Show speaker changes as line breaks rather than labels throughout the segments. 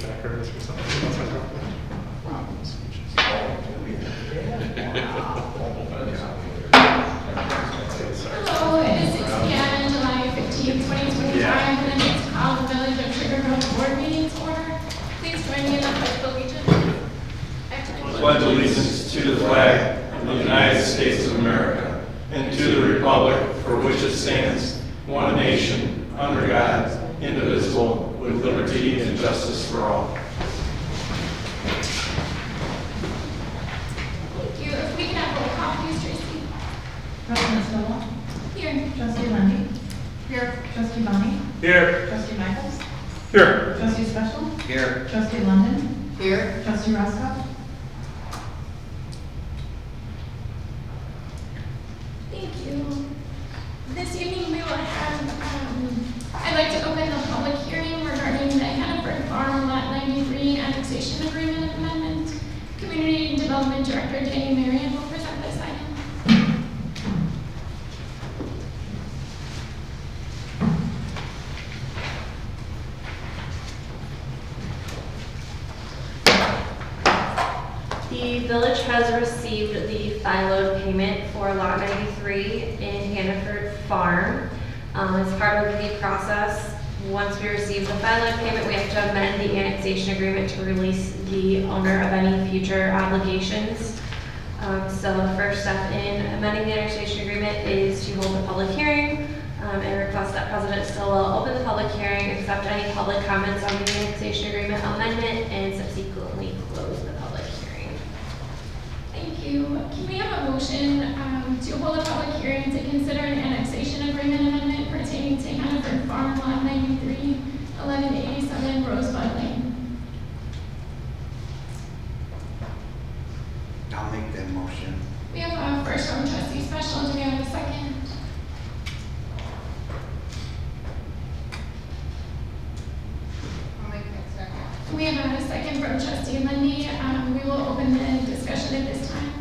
packers or something.
Hello, it is 6 p.m. July 15, 2025, and it's called the Village of Sugar Grove Board meeting to order. Please join me in the pledge of allegiance.
Pledge allegiance to the flag of the United States of America and to the republic for which it stands, one nation, under God, indivisible, with liberty and justice for all.
Thank you. If we can have roll call, please, Tracy.
President Stovall.
Here.
Trustee Lundy.
Here.
Trustee Bonnie.
Here.
Trustee Michaels.
Here.
Trustee Special.
Here.
Trustee London.
Here.
Trustee Roscoe.
Thank you. This evening we will have, I'd like to open the public hearing regarding the Hannaford Farm Lot 93 Annexation Agreement Amendment. Community Development Director Danny Marion will present this item.
The village has received the FILO payment for Lot 93 in Hannaford Farm. As part of the process, once we receive the FILO payment, we have to amend the annexation agreement to release the owner of any future obligations. So the first step in amending the annexation agreement is to hold a public hearing and request that President Stillwell open the public hearing, accept any public comments on the annexation agreement amendment, and subsequently close the public hearing.
Thank you. Can we have a motion to hold a public hearing to consider an annexation agreement amendment pertaining to Hannaford Farm Lot 93, 1187 Rosebud Lane?
I'll make that motion.
We have a first from Trustee Special. Do we have a second?
I'll make that second.
We have a second from Trustee Lundy. We will open the discussion at this time.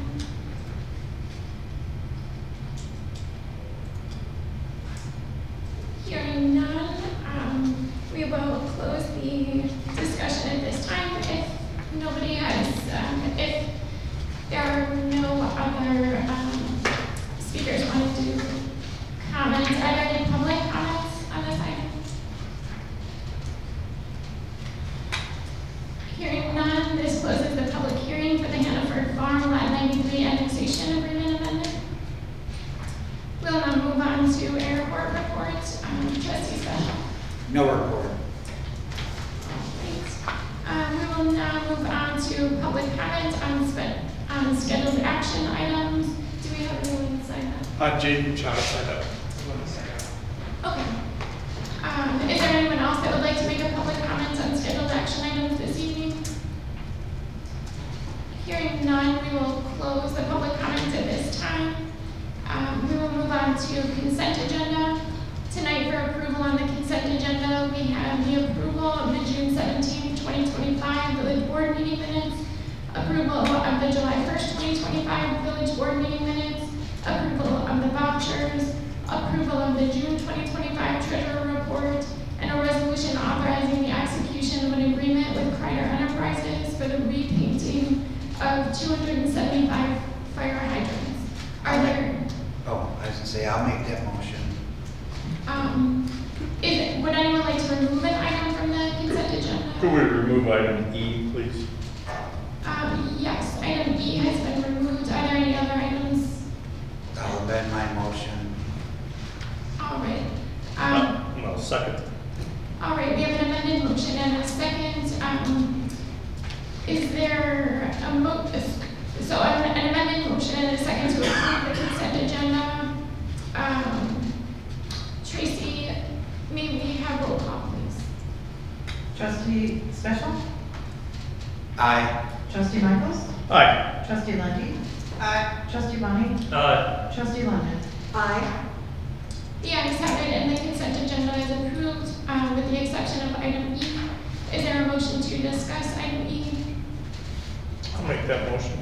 Hearing none, we will close the discussion at this time. If nobody has, if there are no other speakers wanting to comment, are there any public comments on this item? Hearing none, this closes the public hearing for the Hannaford Farm Lot 93 Annexation Agreement Amendment. We'll now move on to airport reports. Trustee Special.
No report.
Great. We will now move on to public comment on scheduled action items. Do we have anyone sign up?
Jaden Chow signed up.
Okay. Is there anyone else that would like to make a public comment on scheduled action items this evening? Hearing none, we will close the public comments at this time. We will move on to consent agenda. Tonight for approval on the consent agenda, we have the approval of the June 17, 2025 Village Board meeting minutes, approval of the July 1st, 2025 Village Board meeting minutes, approval of the vouchers, approval of the June 2025 Treasurer Report, and a resolution authorizing the execution of an agreement with Kreider Enterprises for the repainting of 275 fire hydrants. Are there,
Oh, I was gonna say, I'll make that motion.
would anyone like to remove an item from the consent agenda?
Could we remove item E, please?
Yes, item E has been removed. Are there any other items?
I'll amend my motion.
All right.
No, second.
All right, we have an amended motion and a second. Is there a so an amended motion and a second to approve the consent agenda? Tracy, may we have roll call, please?
Trustee Special.
Aye.
Trustee Michaels.
Aye.
Trustee Lundy.
Aye.
Trustee Bonnie.
Aye.
Trustee London.
Aye.
The ayes have it and the consent agenda is approved with the exception of item E. Is there a motion to discuss item E?
I'll make that motion.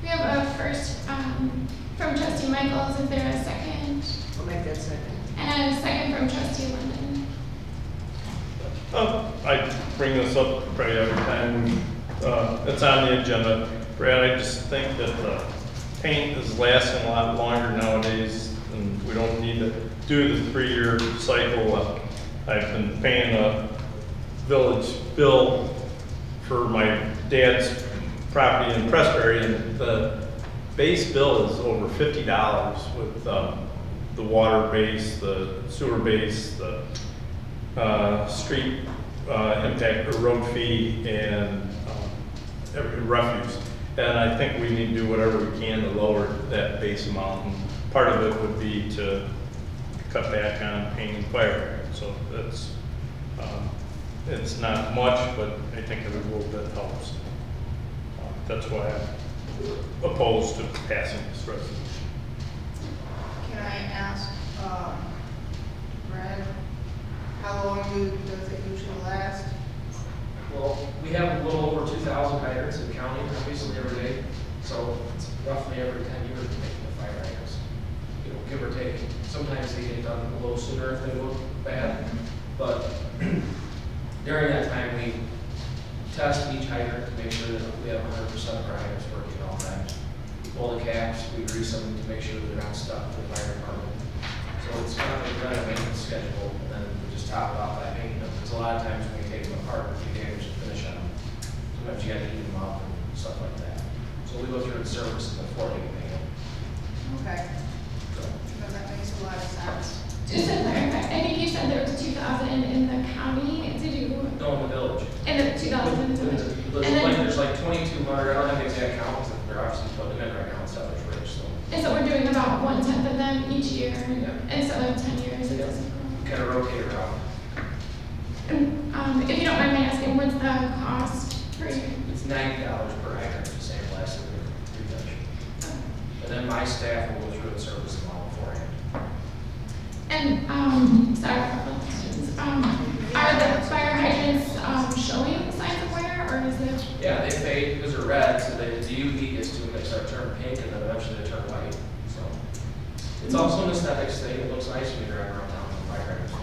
We have a first from Trustee Michaels. Is there a second?
I'll make that second.
And a second from Trustee London.
I bring this up probably every time it's on the agenda. Brad, I just think that the paint is lasting a lot longer nowadays, and we don't need to do the 3-year cycle. I've been paying a village bill for my dad's property in Prestbury, and the base bill is over $50 with the water base, the sewer base, the street impact or road fee, and every refuse. And I think we need to do whatever we can to lower that base amount. And part of it would be to cut back on painting fire hydrants. So that's it's not much, but I think every little bit helps. That's why I'm opposed to passing this resolution.
Can I ask, Brad, how long does it usually last?
Well, we have a little over 2,000 hydrants in the county, obviously every day. So it's roughly every 10 years we're making the fire hydrants. You know, give or take. Sometimes they get done a little sooner if they look bad. But during that time, we test each hydrant to make sure that we have 100% of our hydrants working at all times. We pull the caps, we grease them to make sure that they're not stuck to the fire department. So it's kind of like a maintenance schedule, and then we just top it off by painting them. Because a lot of times when we take them apart, we damage the finish on them. Sometimes you gotta heat them up and stuff like that. So we go through and service them before they get painted.
Okay, so that makes a lot of sense.
Just to clarify, I think you said there was 2,000 in the county. Did you?
No, in the village.
In the 2,000 in the village.
There's like 2,200, I don't have the exact count, because they're obviously putting them in right now and stuff is rich, so.
And so we're doing about 1/10 of them each year,
Yeah.
instead of 10 years.
Yeah. Kind of rotate around.
And, if you don't mind me asking, what's the cost per year?
It's $90 per hydrant to sandblast and refinish. And then my staff will go through and service them all beforehand.
And, sorry, a couple of questions. Are the fire hydrants, showing signs of wear, or is it?
Yeah, they fade because they're red, so the UV gets to them, they start turning pink, and then eventually they turn white, so. It's also an aesthetics thing, it looks nice when you drive around town with fire hydrants, so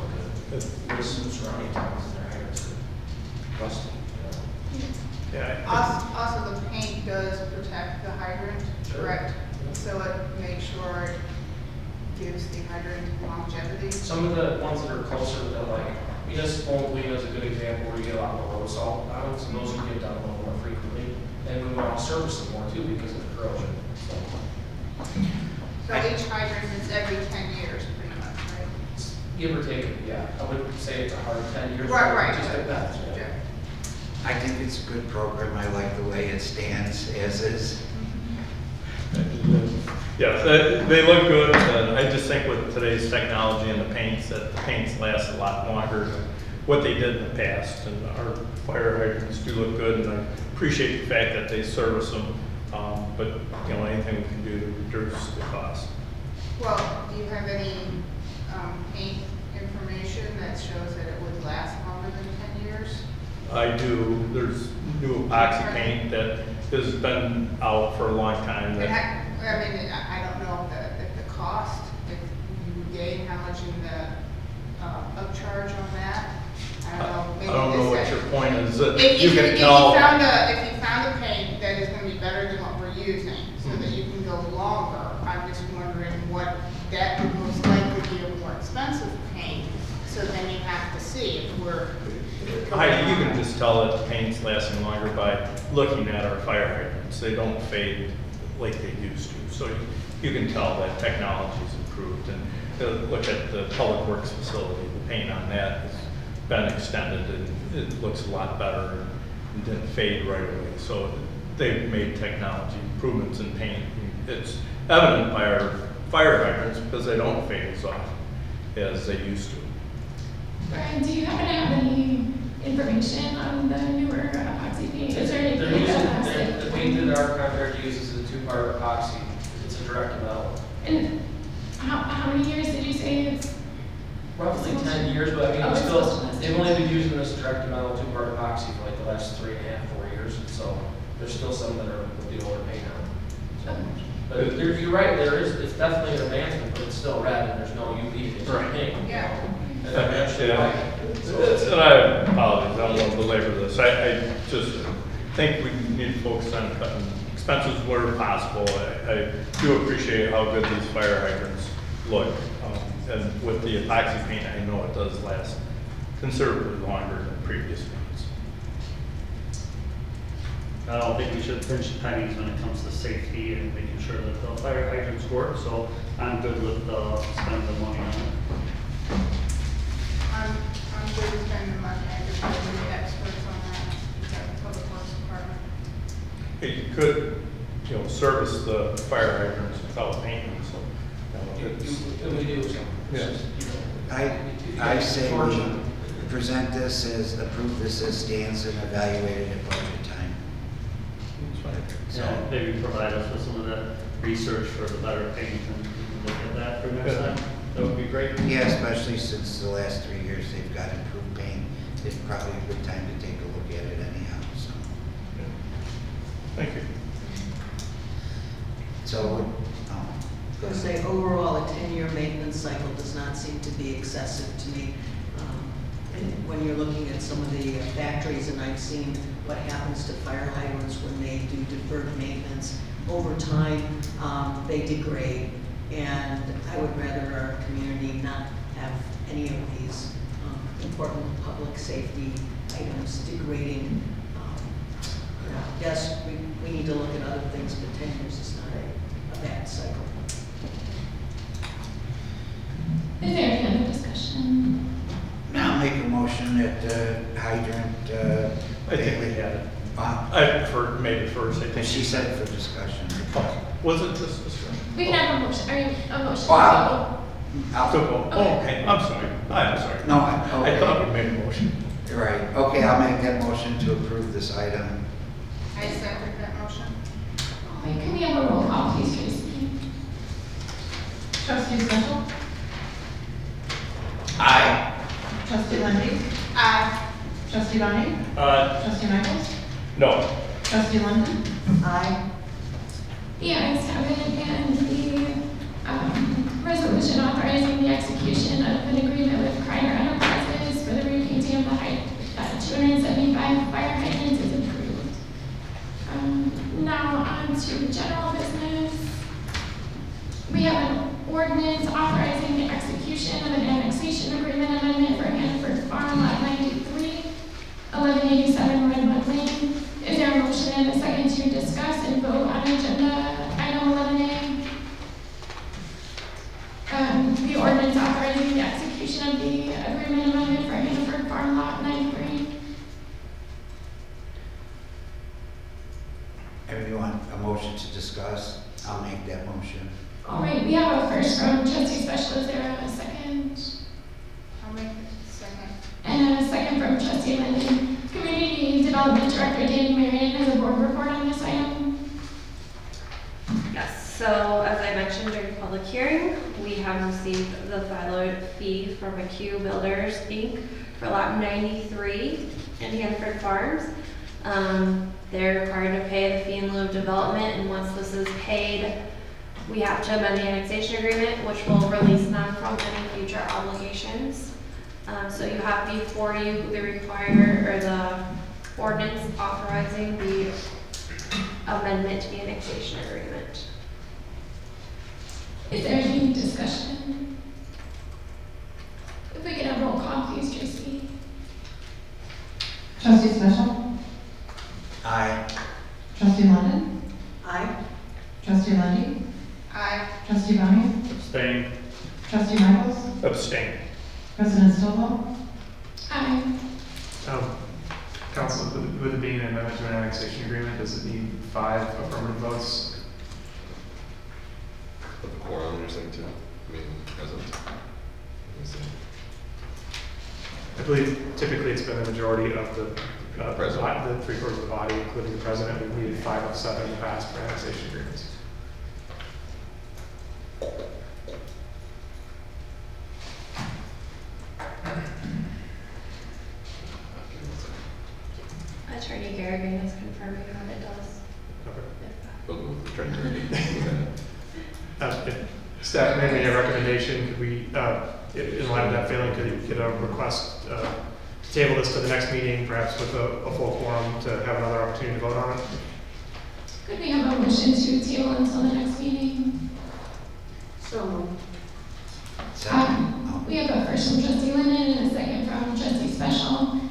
good. There's some surrounding towns and their hydrants are rusty, you know.
Yeah.
Also, the paint does protect the hydrant,
Sure.
correct? So it makes sure it gives the hydrant longevity.
Some of the ones that are closer to like, municipal clean is a good example where you get a lot more road salt on them, so those can get done a little more frequently. And we want to service them more too because of the corrosion, so.
So each hydrant is every 10 years, pretty much, right?
Give or take, yeah, I wouldn't say it's a hard 10 years.
Right.
Just like that, yeah.
I think it's a good program. I like the way it stands as is.
Yes, they look good. I just think with today's technology and the paints, that the paints last a lot longer than what they did in the past. And our fire hydrants do look good, and I appreciate the fact that they service them. But you know, anything we can do to reduce the cost.
Well, do you have any paint information that shows that it would last longer than 10 years?
I do. There's new epoxy paint that has been out for a long time.
And I don't know if the cost, if you gave how much in the upcharge on that. I don't know. Maybe
I don't know what
this-
your point is. That
If
you can tell.
if you found a paint that is going to be better than what we're using, so that you can go longer, I'm just wondering what that would most likely be a more expensive paint. So then you have to see if we're.
Heidi, you can just tell that the paint's lasting longer by looking at our fire hydrants. They don't fade like they used to. So you can tell that technology's improved. And look at the Public Works facility, the paint on that has been extended and it looks a lot better and didn't fade right away. So they've made technology improvements in paint. It's evident by our fire hydrants because they don't fade as often as they used to.
Brian, do you happen to have any information on the newer epoxy paint? Is there
They're
anything
using,
that
the paint that our contractor uses is a 2-part epoxy. It's a direct metal.
And how many years did you say it's?
Roughly 10 years, but I mean,
Oh,
it's
it's
still,
supposed to last.
they've only been using this direct metal 2-part epoxy for like the last 3.5, 4 years. So there's still some that are with the older paint on. So, but you're right, it's definitely an advancement, but it's still red and there's no UV. It's
Right.
pink.
Yeah.
And then eventually,
Yeah.
white.
And I apologize, I don't want to belabor this. I just think we need to focus on cutting expenses where possible. I do appreciate how good these fire hydrants look. And with the epoxy paint, I know it does last considerably longer than previous ones.
I don't think we should pinch pennies when it comes to safety and making sure that the fire hydrants work, so I'm good with spending the money on it.
I'm good with spending the money, I just want to be experts on that, the public works department.
You could, service the fire hydrants without painting, so.
And we do, so.
Yeah.
I say we present this as, approve this as stands and evaluate it at budget time.
So maybe provide us with some of that research for the better paint and look at that for next time. That would be great.
Yeah, especially since the last 3 years they've got improved paint. It's probably a good time to take a look at it anyhow, so.
Thank you.
So,
I was going to say, overall, a 10-year maintenance cycle does not seem to be excessive to me. And when you're looking at some of the factories, and I've seen what happens to fire hydrants when they do deferred maintenance, over time, they degrade. And I would rather our community not have any of these important public safety items degrading. Yes, we need to look at other things, but 10 years is not a bad cycle.
Is there any other discussion?
now make a motion that hydrant,
I think we had it. I prefer maybe first, I think.
She said it for discussion.
Was it just discussion?
We can have a motion, a motion.
Wow.
Okay, I'm sorry.
No,
I thought we made a motion.
Right, okay, I'll make that motion to approve this item.
I second that motion.
All right, can we have a roll call, please, Tracy?
Trustee Special?
Aye.
Trustee Lindy?
Aye.
Trustee Bonnie? Trustee Michaels?
No.
Trustee London?
Aye.
The ayes have it, and the resolution authorizing the execution of an agreement with Kreiner Enterprises for the repainting of the 275 fire hydrants is approved. Now on to general business. We have an ordinance authorizing the execution of an annexation agreement amendment for Hannaford Farm Lot 93, 1187 Redwood Lane. Is there a motion and a second to discuss and vote on agenda item 11A? The ordinance authorizing the execution of the agreement amendment for Hannaford Farm Lot 93.
If you want a motion to discuss, I'll make that motion.
All right, we have a first from trustee Special. Is there a second?
I'll make it second.
And a second from trustee Linden. Community Development Director Danny Marion has a board report on this item.
Yes, so as I mentioned during the public hearing, we have received the FILO fee from McHugh Builders, Inc. for lot 93 in Hanford Farms. They're required to pay the fee in lieu of development, and once this is paid, we have to amend the annexation agreement, which will release them from any future obligations. So you have before you the the ordinance authorizing the amendment to the annexation agreement.
Is there any discussion? If we could have roll call, please, Tracy.
Trustee Special?
Aye.
Trustee London?
Aye.
Trustee Lindy?
Aye.
Trustee Bonnie?
Abstain.
Trustee Michaels?
Abstain.
President Stovall?
Aye.
Council, with it being an amendment to an annexation agreement, does it need 5 affirmative votes?
But the quorum, you're saying too? I mean, present. Let me see.
I believe typically it's been the majority of the
President.
the 3/4 of the body, including the president. We've needed 5 of 7 in the past for annexation agreements.
Attorney Garrigan is confirming that it does.
Okay.
We'll move the trend to
If staff made a recommendation, could we, in light of that failing, could a request table this to the next meeting, perhaps with a full quorum to have another opportunity to vote on it.
Could we have a motion to table until the next meeting?
So moved.
Second.
We have a first from trustee Linden and a second from trustee Special.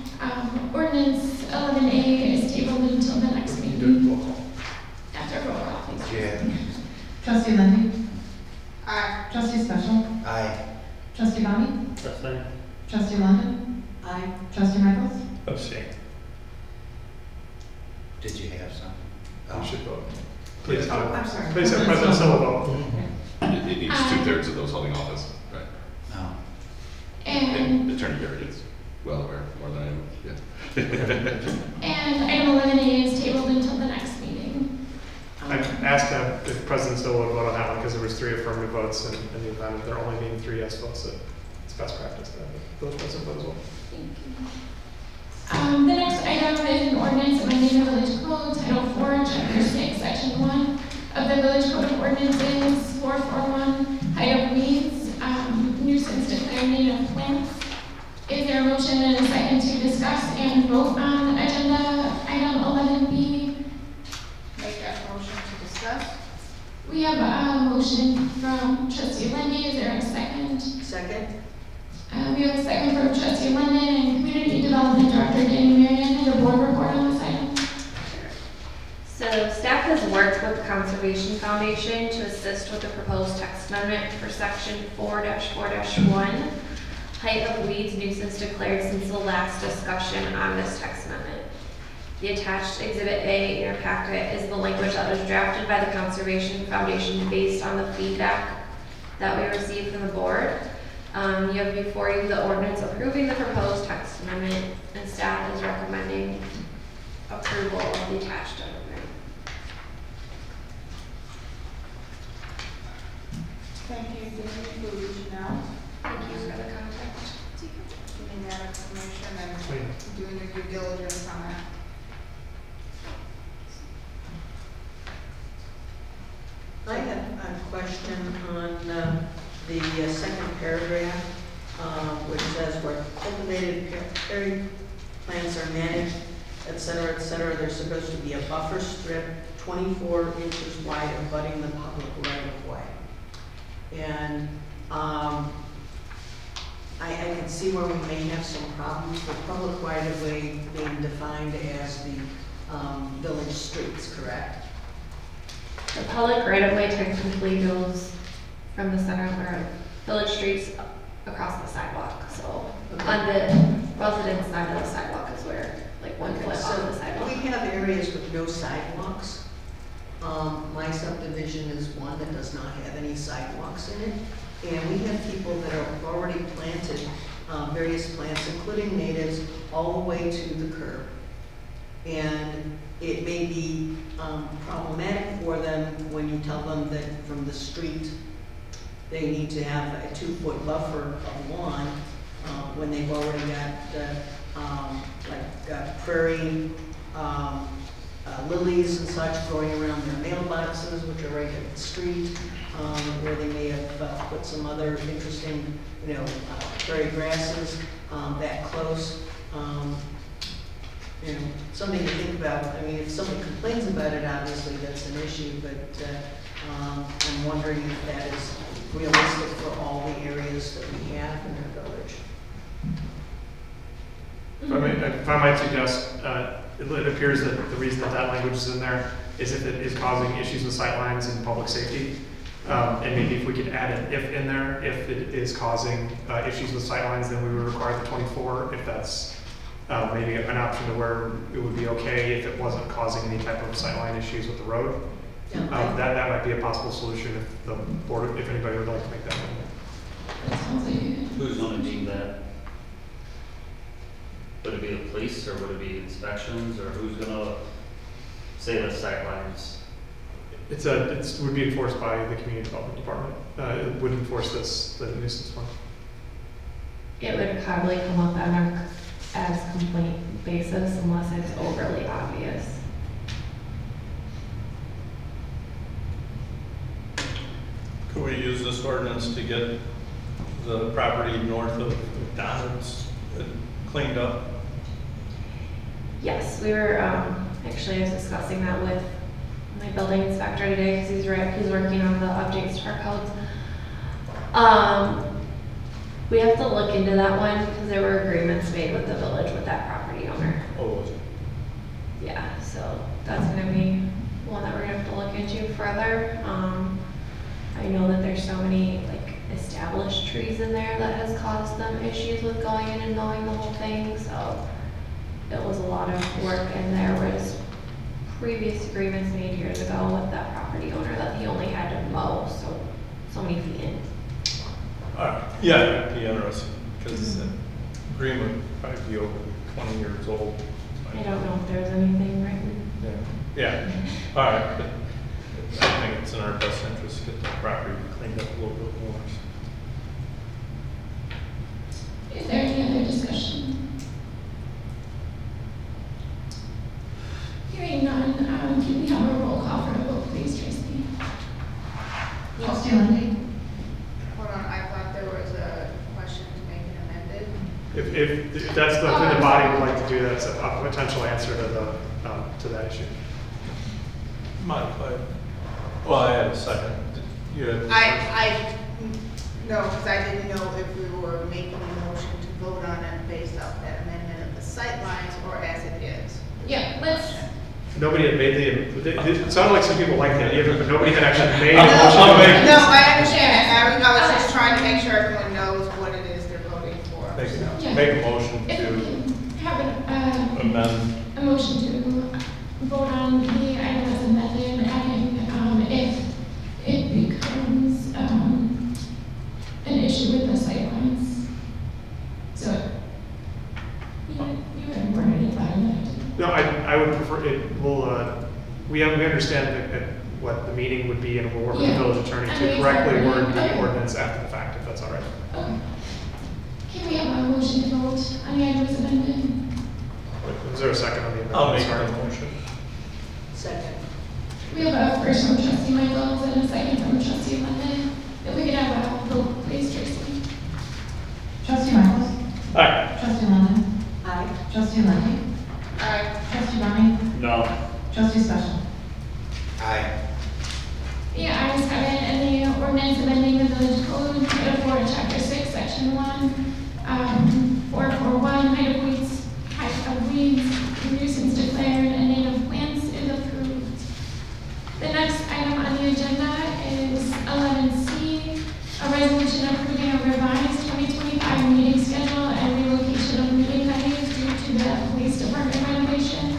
Ordinance 11A is tabled until the next
You do it
meeting.
roll call.
After roll call, please.
Yeah.
Trustee Lindy,
Aye.
trustee Special,
Aye.
trustee Bonnie,
Abstain.
trustee London,
Aye.
trustee Michaels,
Abstain.
Did you have some?
You should vote. Please,
Oh, I'm sorry.
please have President Silva vote.
It needs 2/3 of those holding office, right?
No.
And
Attorney Barrett is well aware, more than I am, yeah.
item 11A is tabled until the next meeting.
I asked if President Silva would vote on that one because there was 3 affirmative votes and in the event of there only being 3 yes votes, that it's best practice to have the village president vote as well.
Thank you. The next item is an ordinance amending the village code, Title 4, Chapter 6, Section 1 of the Village Code of Ordinances, 441, height of weeds, nuisance declared native plants. Is there a motion and a second to discuss and vote on agenda item 11B?
Make that motion to discuss.
We have a motion from trustee Lindy. Is there a second?
Second?
We have a second from trustee Linden and Community Development Director Danny Marion. Has the board report on this item?
So staff has worked with the Conservation Foundation to assist with the proposed text amendment for section 4-4-1, height of weeds nuisance declared since the last discussion on this text amendment. The attached Exhibit A in your packet is the language that was drafted by the Conservation Foundation based on the feedback that we received from the board. You have before you the ordinance approving the proposed text amendment, and staff is recommending approval of the attached amendment.
Thank you, Danny, for reaching out,
Thank you for the contact.
giving that information and doing your due diligence on that.
I have a question on the second paragraph, which says where cultivated berry plants are managed, et cetera, there's supposed to be a buffer strip 24 inches wide abutting the public right of way. And I can see where we may have some problems with public right of way being defined as the village streets, correct?
The public right-of-way technically goes from the center of our village streets across the sidewalk, so on the residence side of the sidewalk is where, like, 1 foot off the sidewalk.
We have areas with no sidewalks. My subdivision is one that does not have any sidewalks in it. And we have people that have already planted various plants, including natives, all the way to the curb. And it may be problematic for them when you tell them that from the street they need to have a 2-foot buffer of lawn when they've already got prairie lilies and such growing around their mailboxes, which are right at the street, where they may have put some other interesting, prairie grasses that close. Something to think about. I mean, if somebody complains about it, obviously that's an issue, but I'm wondering if that is realistic for all the areas that we have in our village.
If I might suggest, it appears that the reason that language is in there is if it is causing issues with sightlines and public safety. And maybe if we could add an if in there, if it is causing issues with sightlines, then we would require the 24, if that's maybe an option to where it would be okay if it wasn't causing any type of sightline issues with the road.
Yeah,
That might be a possible solution if the board, if anybody would like to make that amendment.
That sounds like a good.
Who's gonna deem that? Would it be the police, or would it be inspections, or who's gonna say the sightlines?
It would be enforced by the community development department. It would enforce the nuisance one.
It would probably come up on our as complaint basis unless it's overly obvious.
Could we use this ordinance to get the property north of McDonald's cleaned up?
Yes, we were, actually, I was discussing that with my building inspector today, because he's working on the updates to our codes. We have to look into that one, because there were agreements made with the village with that property owner.
Oh, was it?
Yeah, so that's gonna be one that we're gonna have to look into further. I know that there's so many, like, established trees in there that has caused them issues with going in and mowing the whole thing, so it was a lot of work, and there was previous agreements made years ago with that property owner that he only had to mow so many feet in.
All right, yeah, it'd be interesting, because the agreement would probably be over 20 years old.
I don't know if there's anything written.
Yeah, all right, but I think it's in our best interest to get the property cleaned up a little bit more.
Is there any other discussion? Hearing none, can we have a roll call for a vote, please, Tracy?
Trustee Lindy.
Hold on, I thought there was a question to make it amended.
If that's the thing the body would like to do, that's a potential answer to that issue.
Modified. Well, I had a second. You had.
No, because I didn't know if we were making a motion to vote on it based off that amendment of the sight lines or as it is.
Yeah, let's,
Nobody had made it sounded like some people liked the idea, but nobody had actually made a
I'll
motion.
make-
No, I understand that. I was just trying to make sure everyone knows what it is they're voting for.
Yeah.
Make a motion
if we
to
can have
amend.
a motion to vote on the item as amended, and if it becomes, an issue with the sightlines. So, you had worded it better than I did.
No, I would prefer, we understand that what the meaning would be, and we'll work with the
Yeah.
village attorney
I
to
mean,
correctly
exactly.
word the
Okay.
ordinance after the fact, if that's all right.
Okay. Can we have a motion to vote on the item as amended?
Is there a second on the amendment?
I'll make
Sorry.
the motion.
Second.
We have a first from trustee Michaels and a second from trustee London. If we could have a vote, please, Tracy.
Trustee Michaels.
All right.
Trustee London.
Aye.
Trustee Lindy. Trustee Bonnie.
No.
Trustee Special.
Aye.
The ayes have it, and the ordinance amending the village code, Title 4, Chapter 6, Section 1, 441, height of weeds, nuisance declared, and native plants is approved. The next item on the agenda is 11C, a resolution approving a revised 2025 meeting schedule and relocation of meeting venues due to the police department renovation.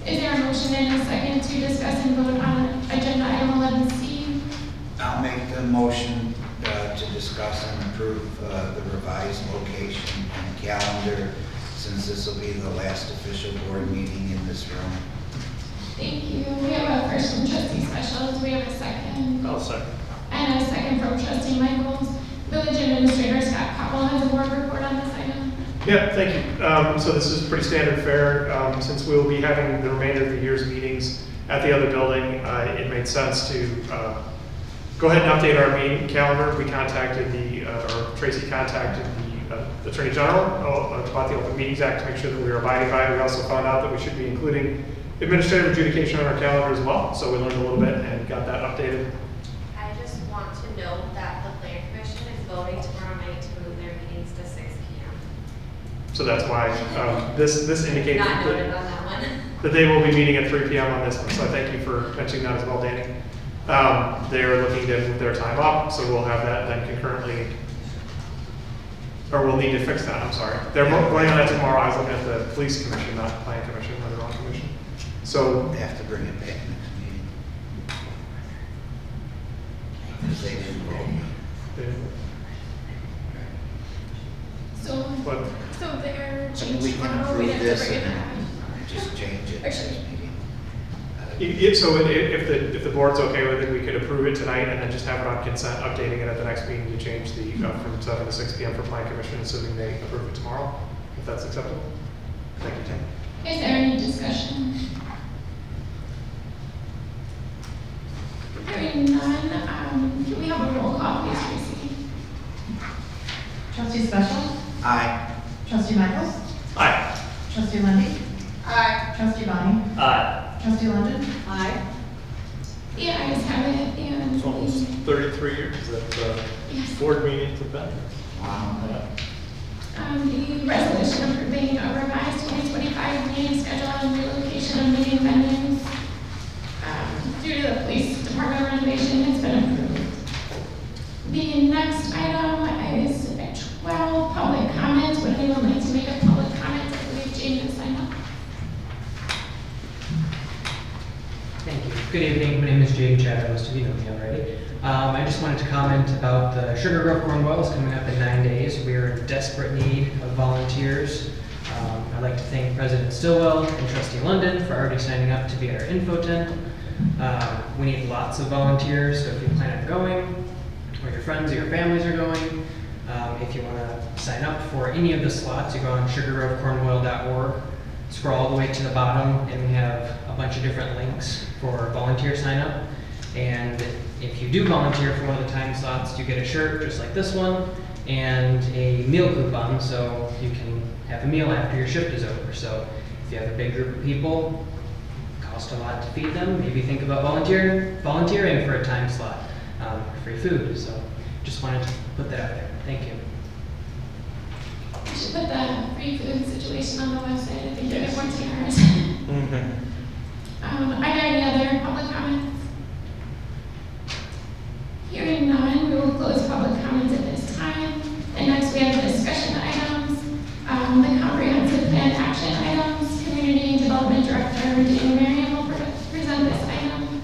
Is there a motion and a second to discuss and vote on agenda item 11C?
I'll make the motion to discuss and approve the revised location and calendar, since this will be the last official board meeting in this room.
Thank you. We have a first from trustee Special. Do we have a second?
I'll second.
And a second from trustee Michaels. Village Administrator Scott Cobble has a board report on this item.
Yeah, thank you. So this is pretty standard fare. Since we'll be having the remainder of the year's meetings at the other building, it made sense to go ahead and update our meeting calendar. We contacted or Tracy contacted the Attorney General about the Open Meetings Act to make sure that we are abiding by it. We also found out that we should be including administrative adjudication on our calendar as well. So we learned a little bit and got that updated.
I just want to note that the Plan Commission is voting tomorrow night to move their meetings to 6 p.m.
So that's why this indicates
Not noted
that,
on that one.
that they will be meeting at 3 p.m. on this one. So I thank you for mentioning that as well, Danny. They are looking to move their time up, so we'll have that then concurrently, or we'll need to fix that, I'm sorry. They're going on that tomorrow. I was looking at the police commission, not the plan commission, or the wrong commission. So,
They have to bring it back next meeting. Because they didn't vote.
but
So they're
We
changed
can
tomorrow. We
approve
have to
this
bring it
and
back.
just change it next meeting.
So if the board's okay with it, we could approve it tonight and then just have it on consent, updating it at the next meeting to change the, from 7 to 6 p.m. for plan commission, assuming they approve it tomorrow, if that's acceptable. Thank you, Tim.
Is there any discussion? Hearing none, can we have a roll call, please, Tracy?
Trustee Special.
Aye.
Trustee Michaels. Trustee Lindy?
Aye.
Trustee Bonnie?
Aye.
Trustee London?
Aye.
The ayes have it, and
It's almost 33 years that
yes.
board meetings have been.
Wow.
Yeah.
The resolution approving a revised 2025 meeting schedule and relocation of meeting venues due to the police department renovation has been approved. The next item is 12, public comments. Would anyone like to make a public comment? I believe Jane has signed up.
Thank you. Good evening. My name is Jay Chad. Most of you know me already. I just wanted to comment about the Sugar Grove Corn Boils coming up in 9 days. We are in desperate need of volunteers. I'd like to thank President Stillwell and Trustee London for already signing up to be at our info tent. We need lots of volunteers, so if you plan on going, or your friends or your families are going, if you want to sign up for any of the slots, you go on sugargrovecornboil.org, scroll all the way to the bottom, and we have a bunch of different links for volunteer sign up. And if you do volunteer for one of the time slots, you get a shirt just like this one and a meal coupon, so you can have a meal after your shift is over. So if you have a big group of people, it costs a lot to feed them, maybe think about volunteering for a time slot for free food. So just wanted to put that out there. Thank you.
We should put the free food situation on the website. I think you get more takers. Are there any other public comments? Hearing none, we will close public comments at this time. And next we have discussion items, the comprehensive plan action items. Community Development Director Dana Marion will present this item.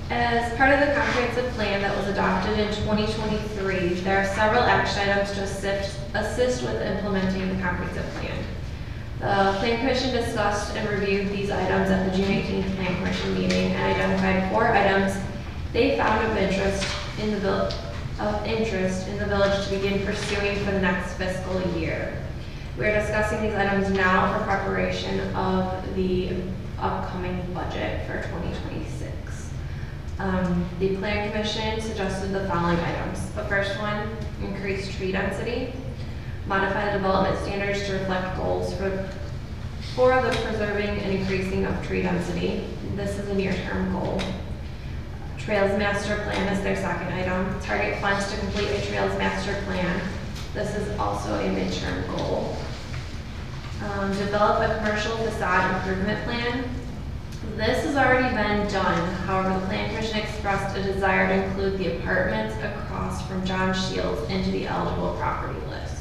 As part of the comprehensive plan that was adopted in 2023, there are several action items to assist with implementing the comprehensive plan. The Plan Commission discussed and reviewed these items at the June 18th Plan Commission meeting and identified 4 items they found of interest in the village to begin pursuing for the next fiscal year. We are discussing these items now for preparation of the upcoming budget for 2026. The Plan Commission suggested the following items. The first one, increase tree density, modify the development standards to reflect goals for the preserving and increasing of tree density. This is a near-term goal. Trails master plan is their second item. Target funds to complete a trails master plan. This is also a midterm goal. Develop a commercial facade improvement plan. This has already been done. However, the Plan Commission expressed a desire to include the apartments across from John Shields into the eligible property list.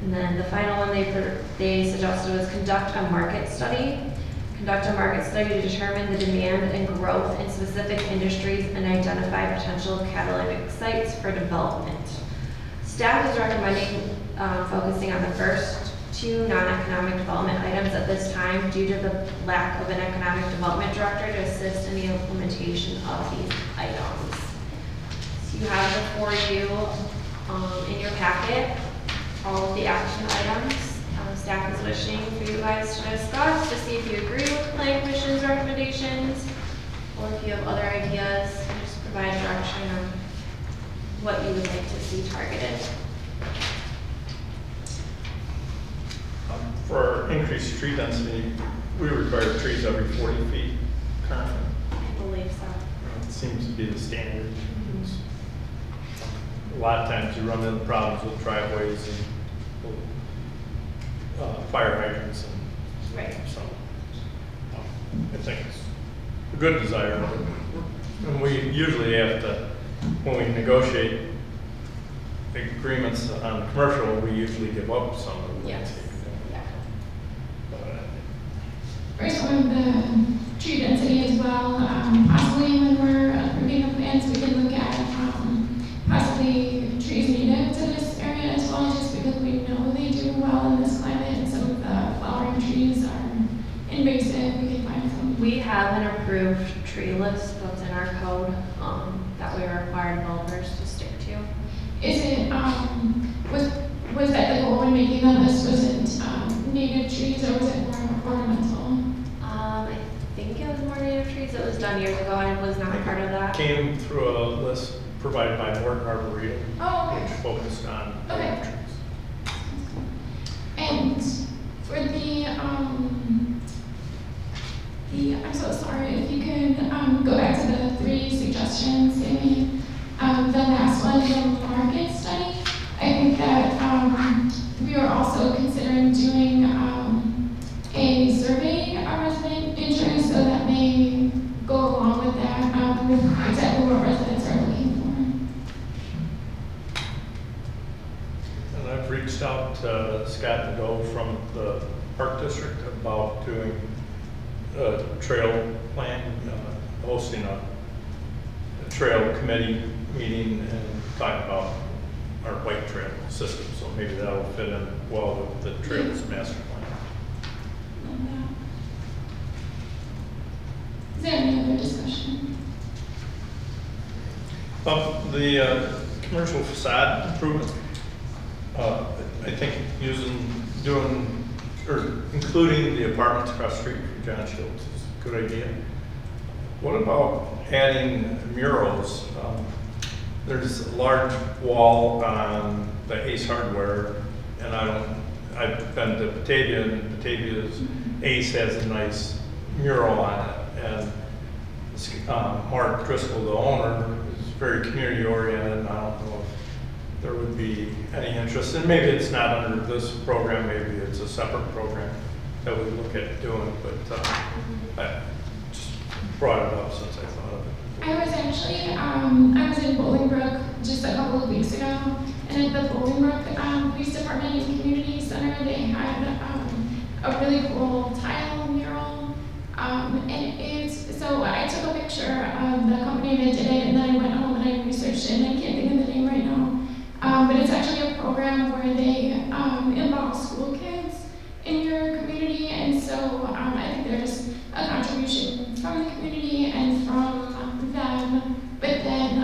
And then the final one they suggested was conduct a market study. Conduct a market study to determine the demand and growth in specific industries and identify potential catalytic sites for development. Staff is recommending focusing on the first 2 non-economic development items at this time due to the lack of an economic development director to assist in the implementation of these items. So you have before you in your packet all of the action items. Staff is wishing for you guys to discuss to see if you agree with the Plan Commission's recommendations or if you have other ideas, just provide direction on what you would like to see targeted.
For increased tree density, we require trees every 40 feet currently.
I believe so.
It seems to be the standard. A lot of times you run into problems with driveways and fire hydrants and
Right.
so I think it's a good desire. And we usually have to, when we negotiate agreements on commercial, we usually give up some of the
Yes. Yeah.
First one, the tree density as well. Possibly when we're approving the plans, we can look at possibly trees native to this area as well, just because we know they do well in this climate and some of the flowering trees are invasive. We can find some.
We have an approved tree list that's in our code that we require developers to stick to.
Is it, was that the goal when making that list? Was it native trees or was it more ornamental?
I category of trees? It was done years ago. I was not part of that.
Came through a list provided by Morton Arboretum,
Oh, okay.
which focused on
Okay.
trees.
And for I'm so sorry, if you could, go back to the 3 suggestions they made. The last one, the market study, I think that, we were also considering doing, a survey of resident interest, so that may go along with that, with exactly what residents are looking for.
And I've reached out to Scott Nadeau from the Park District about doing a trail plan, hosting a trail committee meeting and talking about our bike trail system. So maybe that'll fit in well with the trails master plan.
Is there any other discussion?
The commercial facade improvement, I think including the apartments across the street from John Shields is a good idea. What about adding murals? There's a large wall on the Ace Hardware, and I've been to Batavia, and Batavia's Ace has a nice mural on it. And Mark Driscoll, the owner, is very community oriented, and I don't know if there would be any interest. And maybe it's not under this program, maybe it's a separate program that we look at doing, but I just brought it up since I thought of it.
I was actually, I was in Bolingbrook just a couple of weeks ago, and at the Bolingbrook Police Department and Community Center, they had a really cool tile mural, so I took a picture of the company that did it, and then I went home and I researched it, and I can't think of the name right now, but it's actually a program where they involve school kids in your community, and so I think there's a contribution from the community and from them, but then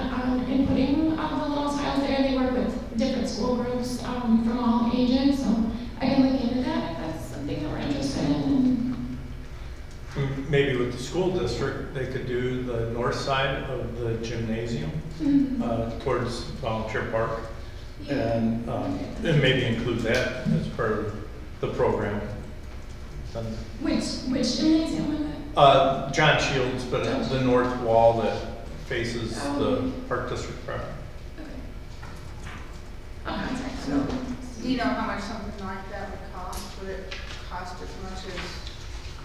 in putting the little tiles there, they work with different school groups from all ages, so I can look into that if that's something that we're interested in.
Maybe with the school district, they could do the north side of the gymnasium towards Volunteer Park, and maybe include that as part of the program.
Which gymnasium was it?
John Shields, but it's the north wall that faces the Park District property.
Okay. I'll contact
So,
them.
do you know how much something like that would cost? Would it cost as much as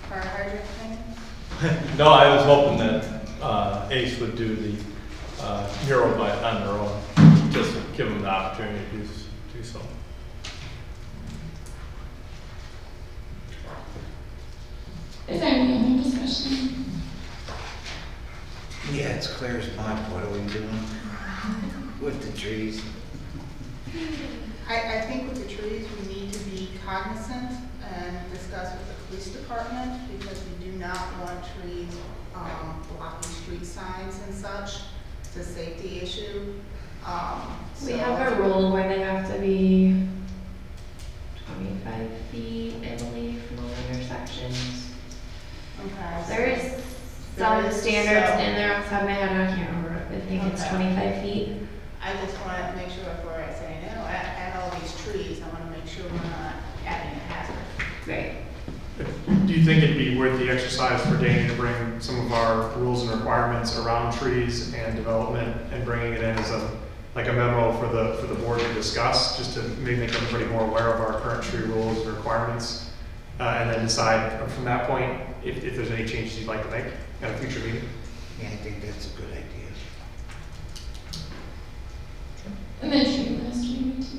fire hydrant painting?
No, I was hoping that Ace would do the mural on their own, just give them the opportunity to do so.
Is there any other discussion?
Yeah, it's clear as mud. What are we doing with the trees?
I think with the trees, we need to be cognizant and discuss with the police department, because we do not want trees blocking street signs and such. It's a safety issue.
We have a rule where they have to be 25 feet, I believe, from all intersections.
Okay.
There is some
There is
standards
some.
in there off the top of my head, I can't remember, I think it's
Okay.
25 feet.
I just want to make sure before I say no, add all these trees, I want to make sure we're not adding a hazard.
Right.
Do you think it'd be worth the exercise for Danny to bring some of our rules and requirements around trees and development and bringing it in as a memo for the board to discuss, just to maybe make everybody more aware of our current tree rules and requirements, and then decide from that point if there's any changes you'd like to make at a future meeting?
Yeah, I think that's a good idea.
And then tree list, we need to.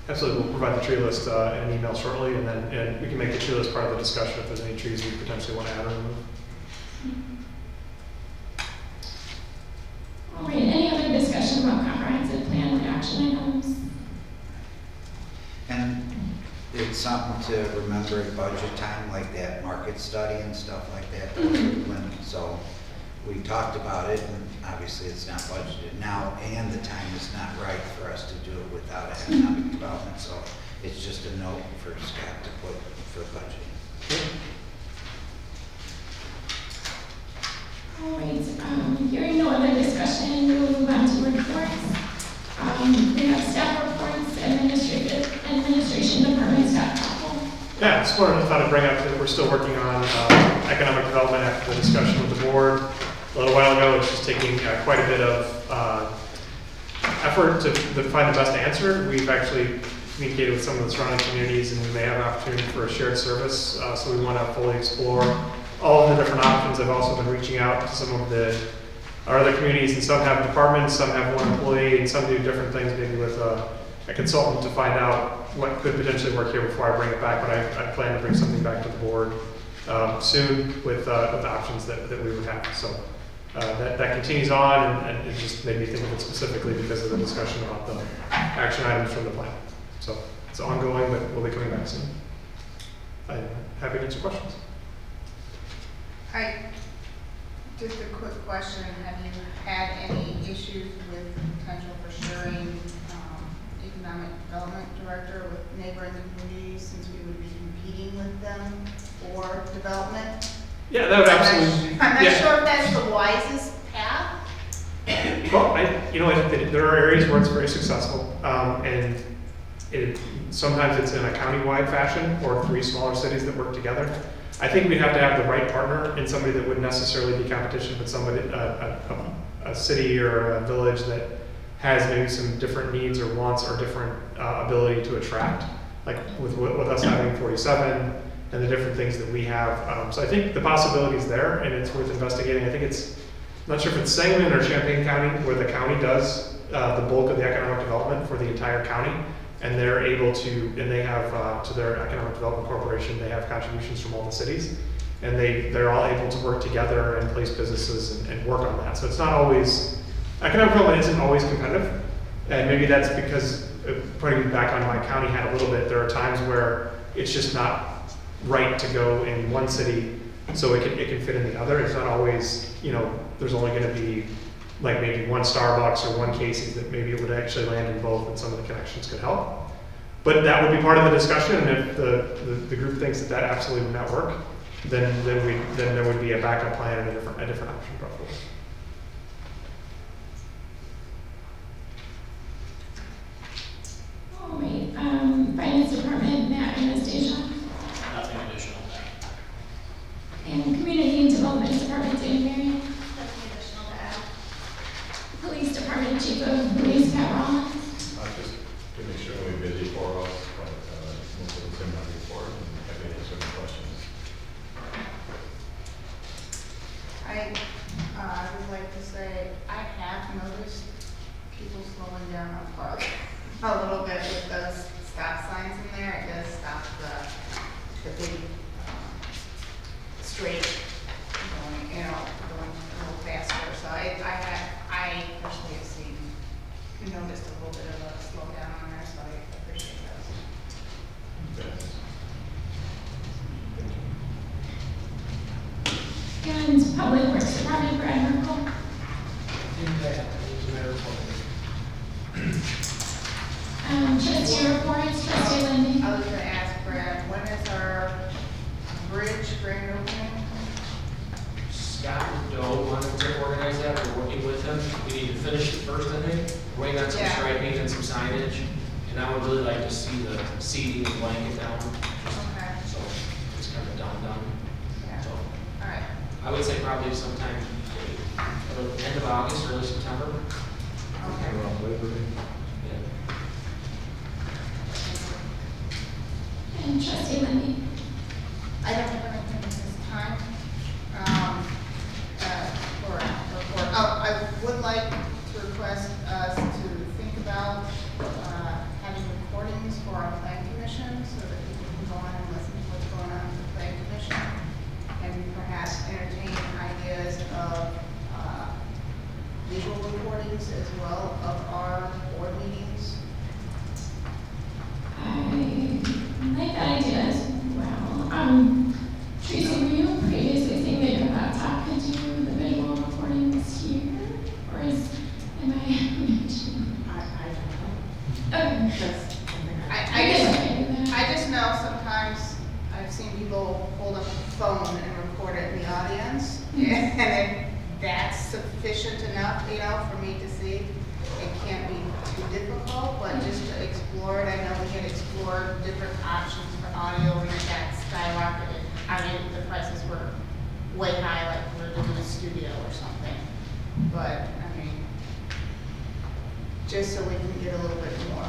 Absolutely, we'll provide the tree list in an email shortly, and we can make the tree list part of the discussion if there's any trees we potentially want to add or remove.
All right, any other discussion about comprehensive plan and action items?
And it's something to remember at budget time, like that market study and stuff like that. So we talked about it, and obviously it's not budgeted now, and the time is not right for us to do it without economic development. So it's just a note for Scott to put for budgeting.
All right, hearing no other discussion, we will move on to reports. We have staff reports, administration department staff report.
Yeah, just thought I'd bring up that we're still working on economic development after the discussion with the board a little while ago. It's just taking quite a bit of effort to find the best answer. We've actually communicated with some of the surrounding communities, and we may have an opportunity for a shared service. So we want to fully explore all of the different options. I've also been reaching out to some of our other communities, and some have departments, some have one employee, and some do different things, maybe with a consultant, to find out what could potentially work here before I bring it back. But I plan to bring something back to the board soon with options that we would have. So that continues on, and it just made me think of it specifically because of the discussion about the action items from the plan. So it's ongoing, but we'll be coming back soon. I'm happy to answer questions.
Just a quick question, have you had any issues with potential for sharing economic development director with neighboring communities, since we would be competing with them for development?
Yeah, that would absolutely.
I'm not sure if that's the wisest path.
Well, there are areas where it's very successful, and sometimes it's in a county-wide fashion or 3 smaller cities that work together. I think we'd have to have the right partner and somebody that wouldn't necessarily be competition, but somebody, a city or a village that has maybe some different needs or wants or different ability to attract, like with us having 47 and the different things that we have. So I think the possibility is there, and it's worth investigating. I think I'm not sure if it's Sangamon or Champaign County, where the county does the bulk of the economic development for the entire county. And they're able to, and they have to their economic development corporation, they have contributions from all the cities, and they're all able to work together and place businesses and work on that. So it's not always, economic development isn't always competitive, and maybe that's because, putting it back on my county hat a little bit, there are times where it's just not right to go in one city so it can fit in the other. It's not always, there's only going to be like maybe one Starbucks or one Casey's, that maybe it would actually land in both, and some of the connections could help. But that would be part of the discussion, and if the group thinks that absolutely would not work, then there would be a backup plan and a different option probably.
All right, finance department, Matt, Anastasia.
Nothing additional.
And community and development department, Dan Marion.
Nothing additional to add.
Police department, chief of police, Pat Rollins.
Just to make sure we're busy for us, but most of the same report and happy to answer any questions.
I would like to say, I have noticed people slowing down on Park a little bit with those stop signs in there. It does stop the big straight going, going a little faster. So I personally have noticed a little bit of a slowdown on there, so I appreciate those.
And public works department, Brad Merkel. Trustee reports, trustee Lindy.
I was gonna ask Brad, when is our bridge grand opening?
Scott Doe wanted to organize that, we're working with him. We need to finish it first, I think. We're waiting on some
Yeah.
striping and some signage, and I would really like to see the seating and blanket down.
Okay,
So it's kind of done.
yeah,
So
all right,
I would say probably sometime end of August, early September.
okay.
Around Labor Day.
Yeah.
And trustee Lindy.
I don't have anything at this time, for a report. Oh, I would like to request us to think about, having recordings for our plan commission, so that people can go on and listen to what's going on with the plan commission, and perhaps entertain ideas of, visual recordings as well of our board meetings.
I like that idea as well. Tracy, were you previously saying that your laptop could do the visual recordings here? Or am I?
I don't know.
Okay.
I just know sometimes I've seen people hold up a phone and record it in the audience, and it research enough, for me to see. It can't be too difficult, but just to explore it. I know we had explored different options for audio and it got skyrocketed. I mean, the prices were way high, like we were doing a studio or something. But, I mean, just so we can get a little bit more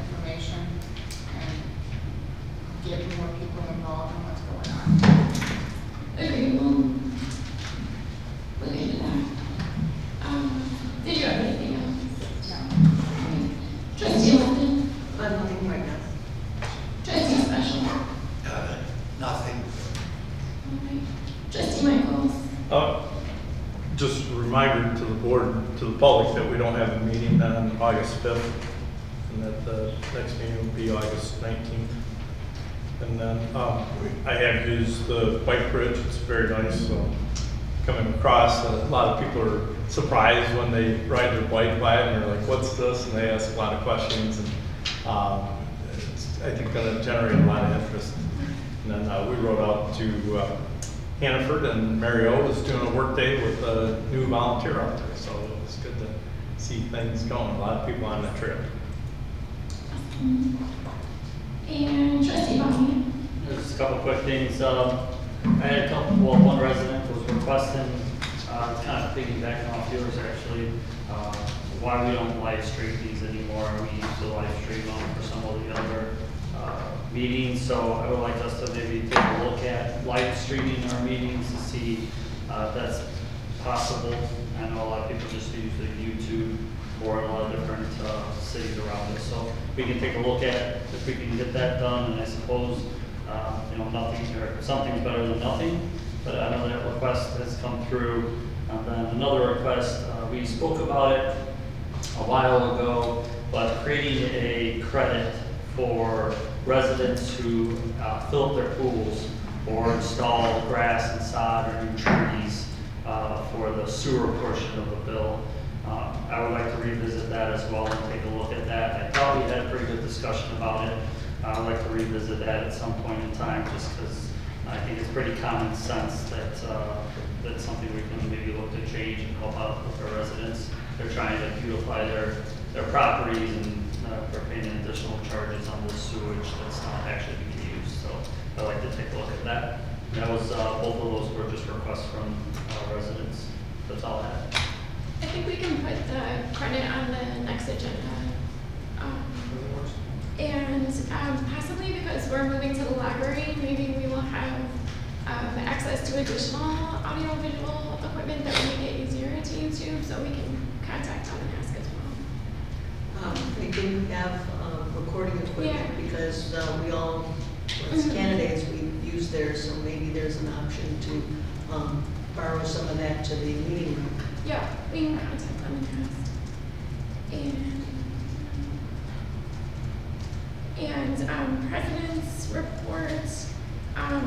information and get more people involved in what's going on.
Okay, well, we'll get into that. Did you have anything else?
No.
Trustee London?
Nothing right now.
Trustee Special?
Nothing.
Alright. Trustee Michaels?
Just a reminder to the board, to the public, that we don't have a meeting on August 5th, and that the next meeting will be August 19th. And then I have used the bike bridge. It's very nice. So coming across, a lot of people are surprised when they ride their bike by it, and they're like, "What's this?" And they ask a lot of questions, and it's, I think, going to generate a lot of interest. And then we rode out to Hannaford, and Mario was doing a work day with a new volunteer out there. So it was good to see things going. A lot of people on the trip.
And Trustee Bonnie?
Just a couple quick things. I had one resident was requesting, kind of piggybacking off yours actually, why we don't live stream these anymore. We used to live stream them for some of the other meetings, so I would like us to maybe take a look at live streaming our meetings to see if that's possible. I know a lot of people just use the YouTube for a lot of different cities around us, so we can take a look at if we can get that done. And I suppose nothing or something's better than nothing, but I know that request has come through. And then another request, we spoke about it a while ago, but creating a credit for residents who fill up their pools or install grass and sod or new trees for the sewer portion of the bill. I would like to revisit that as well and take a look at that. I thought we had a pretty good discussion about it. I would like to revisit that at some point in time, just because I think it's pretty common sense that that's something we can maybe look to change and help out with our residents. They're trying to beautify their properties, and they're paying additional charges on the sewage that's not actually being used. So I'd like to take a look at that. That was both of those were just requests from residents. That's all I had.
I think we can put the credit on the next agenda. And possibly because we're moving to the library, maybe we will have access to additional audio-visual equipment that will make it easier to YouTube, so we can contact them and ask as well.
We do have recording equipment
Yeah.
because we all, as candidates, we use theirs, so maybe there's an option to borrow some of that to the meeting room.
Yeah, we can contact them and ask. And president's reports,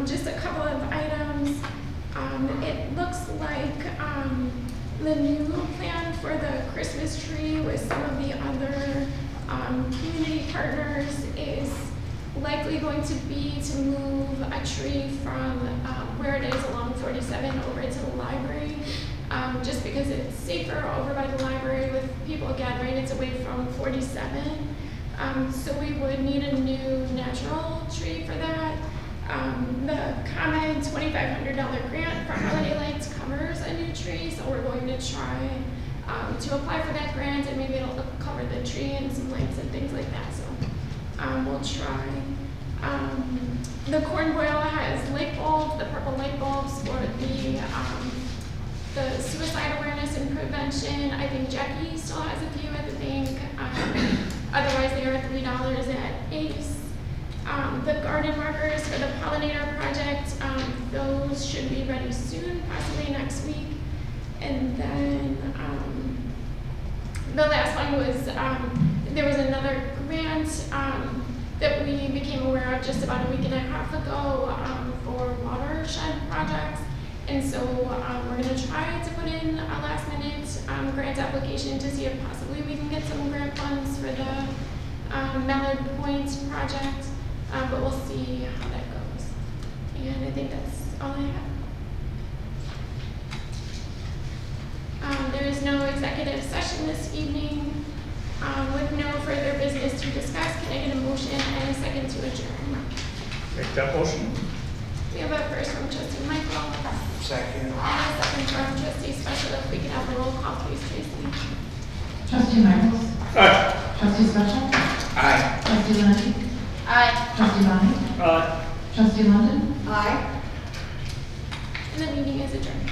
just a couple of items. It looks like the new plan for the Christmas tree with some of the other community partners is likely going to be to move a tree from where it is along 47 over to the library. Just because it's safer over by the library with people gathering, it's away from 47. So we would need a new natural tree for that. The common $2,500 grant for Holiday Lights covers a new tree, so we're going to try to apply for that grant, and maybe it'll cover the tree and some lights and things like that. So we'll try. The corn boil has light bulbs, the purple light bulbs for the suicide awareness and prevention. I think Jackie still has a few at the bank. Otherwise, they are $3 at Ace. The garden markers for the pollinator project, those should be ready soon, possibly next week. And then the last one was, there was another grant that we became aware of just about a week and a half ago for watershed projects. And so we're going to try to put in a last minute grant application to see if possibly we can get some grant funds for the Mallard Point project, but we'll see how that goes. And I think that's all I have. There's executive session this evening. With no further business to discuss, can I get a motion and a second to adjourn?
Make that motion.
We have a first from trustee Michael
Second.
and a second from trustee Special. If we can have a roll call, please, Tracy.
Trustee Michaels?
Aye.
Trustee Special?
Aye.
Trustee Lindsay?
Aye.
Trustee Bonnie? Trustee London?
Aye.
And the meeting is adjourned.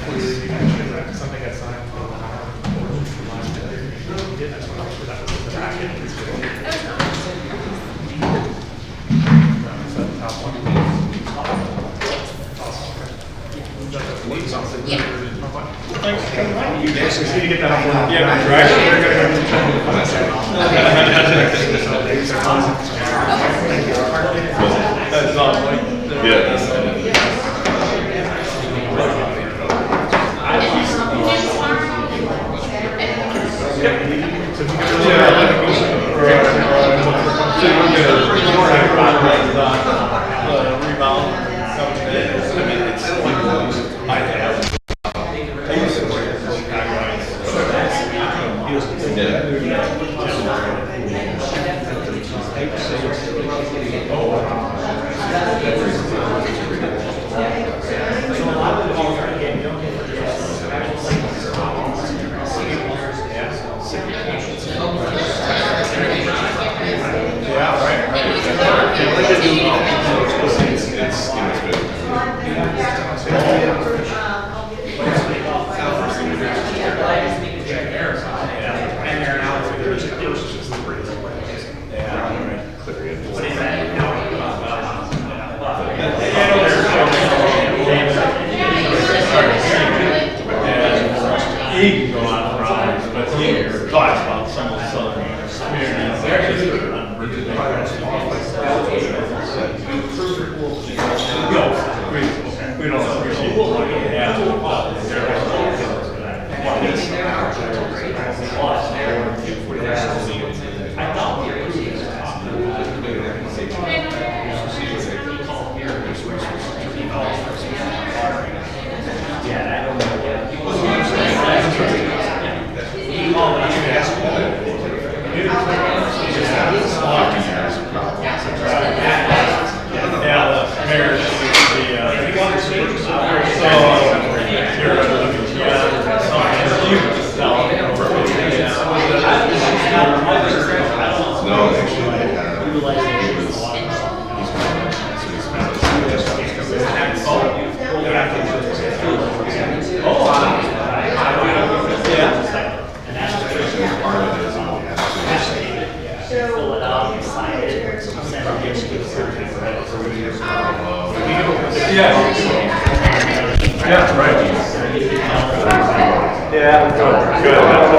Something that's not.
That was not. Yeah.
You guys need to get that up.
Yeah, that's all, like, he can go on rides, but he talks about some of the southern communities. Actually, on Virgin we don't appreciate what you have. I thought we Yeah, right. Yeah, good.